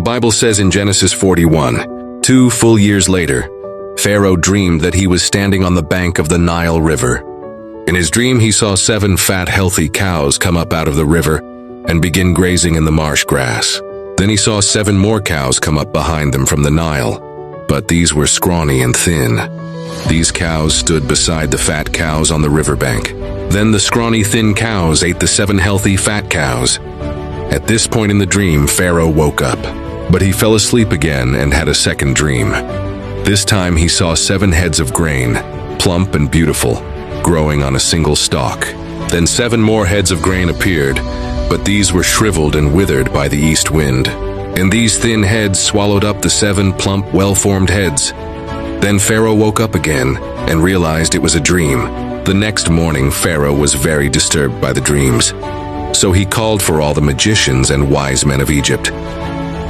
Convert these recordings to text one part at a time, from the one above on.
The Bible says in Genesis 41, 2 full years later, Pharaoh dreamed that he was standing on the bank of the Nile River. In his dream, he saw 7 fat, healthy cows come up out of the river and begin grazing in the marsh grass. Then he saw 7 more cows come up behind them from the Nile, but these were scrawny and thin. These cows stood beside the fat cows on the riverbank. Then the scrawny, thin cows ate the 7 healthy, fat cows. At this point in the dream, Pharaoh woke up, but he fell asleep again and had a second dream. This time he saw 7 heads of grain, plump and beautiful, growing on a single stalk. Then 7 more heads of grain appeared, but these were shriveled and withered by the east wind. And these thin heads swallowed up the 7 plump, well-formed heads. Then Pharaoh woke up again and realized it was a dream. The next morning, Pharaoh was very disturbed by the dreams. So he called for all the magicians and wise men of Egypt.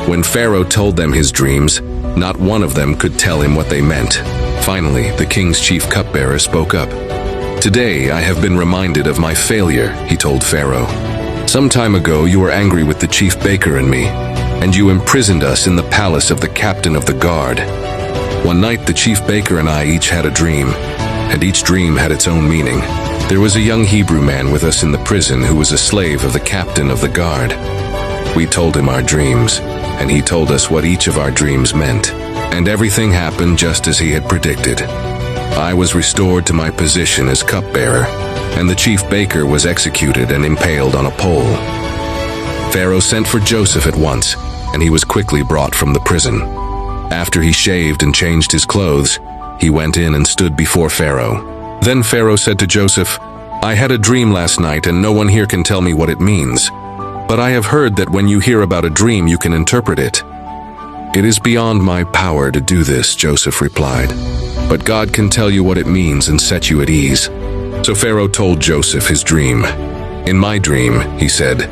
When Pharaoh told them his dreams, not one of them could tell him what they meant. Finally, the king's chief cupbearer spoke up. "Today I have been reminded of my failure," he told Pharaoh. "Some time ago you were angry with the chief baker and me, and you imprisoned us in the palace of the captain of the guard. One night the chief baker and I each had a dream, and each dream had its own meaning. There was a young Hebrew man with us in the prison who was a slave of the captain of the guard. We told him our dreams, and he told us what each of our dreams meant, and everything happened just as he had predicted. I was restored to my position as cupbearer, and the chief baker was executed and impaled on a pole." Pharaoh sent for Joseph at once, and he was quickly brought from the prison. After he shaved and changed his clothes, he went in and stood before Pharaoh. Then Pharaoh said to Joseph, "I had a dream last night, and no one here can tell me what it means. But I have heard that when you hear about a dream, you can interpret it." "It is beyond my power to do this," Joseph replied. "But God can tell you what it means and set you at ease." So Pharaoh told Joseph his dream. "In my dream," he said,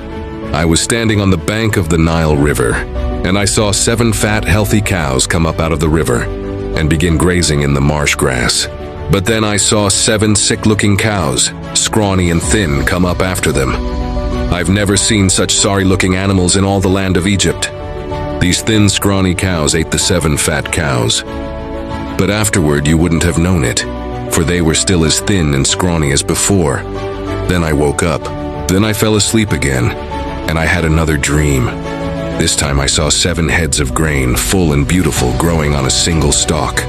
"I was standing on the bank of the Nile River, and I saw 7 fat, healthy cows come up out of the river and begin grazing in the marsh grass. But then I saw 7 sick-looking cows, scrawny and thin, come up after them. I've never seen such sorry-looking animals in all the land of Egypt. These thin, scrawny cows ate the 7 fat cows. But afterward you wouldn't have known it, for they were still as thin and scrawny as before. Then I woke up. Then I fell asleep again, and I had another dream. This time I saw 7 heads of grain, full and beautiful, growing on a single stalk.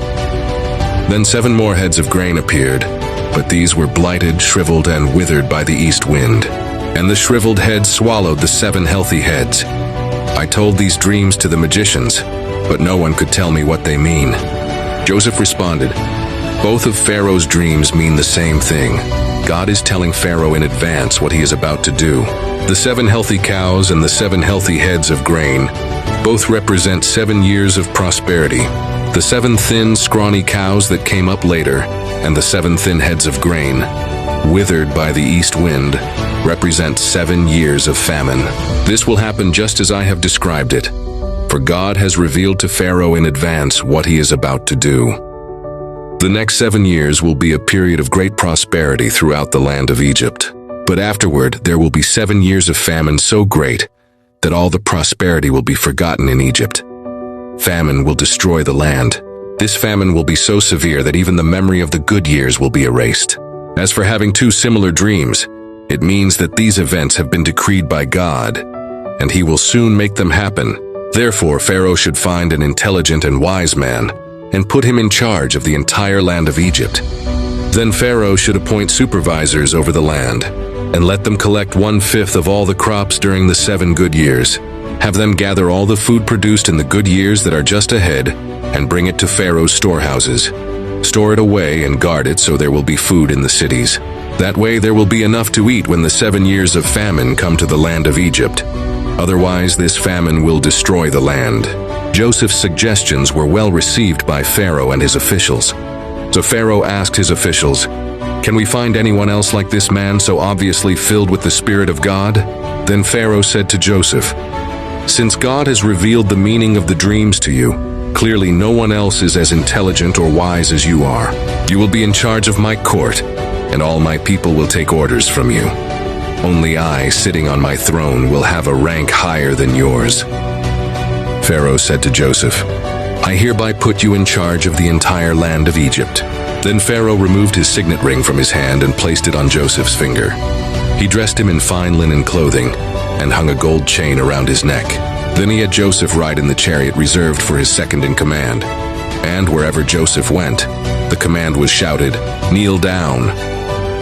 Then 7 more heads of grain appeared, but these were blighted, shriveled, and withered by the east wind. And the shriveled heads swallowed the 7 healthy heads. I told these dreams to the magicians, but no one could tell me what they mean." Joseph responded, "Both of Pharaoh's dreams mean the same thing. God is telling Pharaoh in advance what he is about to do. The 7 healthy cows and the 7 healthy heads of grain both represent 7 years of prosperity. The 7 thin, scrawny cows that came up later, and the 7 thin heads of grain, withered by the east wind, represent 7 years of famine. This will happen just as I have described it, for God has revealed to Pharaoh in advance what he is about to do. The next 7 years will be a period of great prosperity throughout the land of Egypt. But afterward, there will be 7 years of famine so great that all the prosperity will be forgotten in Egypt. Famine will destroy the land. This famine will be so severe that even the memory of the good years will be erased. As for having 2 similar dreams, it means that these events have been decreed by God, and he will soon make them happen. Therefore, Pharaoh should find an intelligent and wise man and put him in charge of the entire land of Egypt. Then Pharaoh should appoint supervisors over the land and let them collect 1/5 of all the crops during the 7 good years. Have them gather all the food produced in the good years that are just ahead and bring it to Pharaoh's storehouses. Store it away and guard it so there will be food in the cities. That way there will be enough to eat when the 7 years of famine come to the land of Egypt. Otherwise, this famine will destroy the land." Joseph's suggestions were well received by Pharaoh and his officials. So Pharaoh asked his officials, "Can we find anyone else like this man so obviously filled with the Spirit of God?" Then Pharaoh said to Joseph, "Since God has revealed the meaning of the dreams to you, clearly no one else is as intelligent or wise as you are. You will be in charge of my court, and all my people will take orders from you. Only I, sitting on my throne, will have a rank higher than yours." Pharaoh said to Joseph, "I hereby put you in charge of the entire land of Egypt." Then Pharaoh removed his signet ring from his hand and placed it on Joseph's finger. He dressed him in fine linen clothing and hung a gold chain around his neck. Then he had Joseph ride in the chariot reserved for his second in command. And wherever Joseph went, the command was shouted, "Kneel down."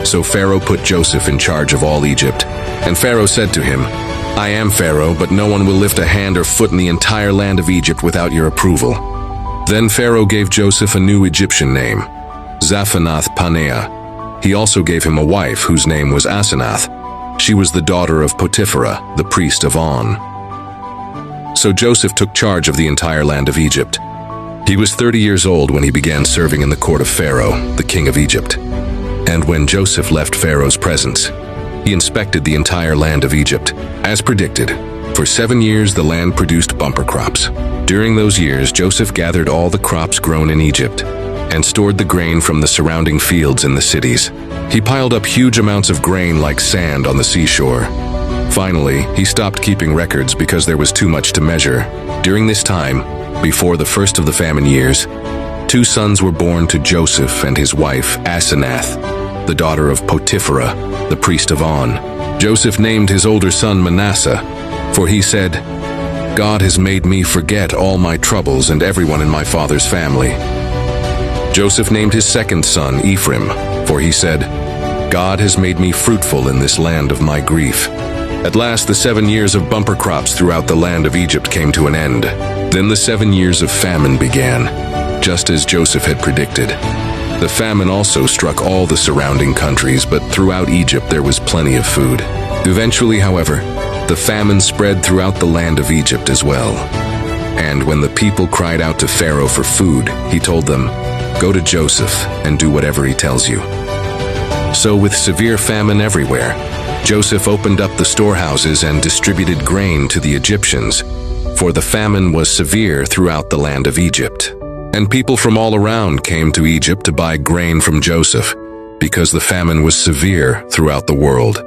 So Pharaoh put Joseph in charge of all Egypt. And Pharaoh said to him, "I am Pharaoh, but no one will lift a hand or foot in the entire land of Egypt without your approval." Then Pharaoh gave Joseph a new Egyptian name, Zaphanath-Paneah. He also gave him a wife whose name was Asenath. She was the daughter of Potiphera, the priest of On. So Joseph took charge of the entire land of Egypt. He was 30 years old when he began serving in the court of Pharaoh, the king of Egypt. And when Joseph left Pharaoh's presence, he inspected the entire land of Egypt. As predicted, for 7 years the land produced bumper crops. During those years, Joseph gathered all the crops grown in Egypt and stored the grain from the surrounding fields in the cities. He piled up huge amounts of grain like sand on the seashore. Finally, he stopped keeping records because there was too much to measure. During this time, before the first of the famine years, 2 sons were born to Joseph and his wife Asenath, the daughter of Potiphera, the priest of On. Joseph named his older son Manasseh, for he said, "God has made me forget all my troubles and everyone in my father's family." Joseph named his second son Ephraim, for he said, "God has made me fruitful in this land of my grief." At last the 7 years of bumper crops throughout the land of Egypt came to an end. Then the 7 years of famine began, just as Joseph had predicted. The famine also struck all the surrounding countries, but throughout Egypt there was plenty of food. Eventually, however, the famine spread throughout the land of Egypt as well. And when the people cried out to Pharaoh for food, he told them, "Go to Joseph and do whatever he tells you." So with severe famine everywhere, Joseph opened up the storehouses and distributed grain to the Egyptians, for the famine was severe throughout the land of Egypt. And people from all around came to Egypt to buy grain from Joseph, because the famine was severe throughout the world.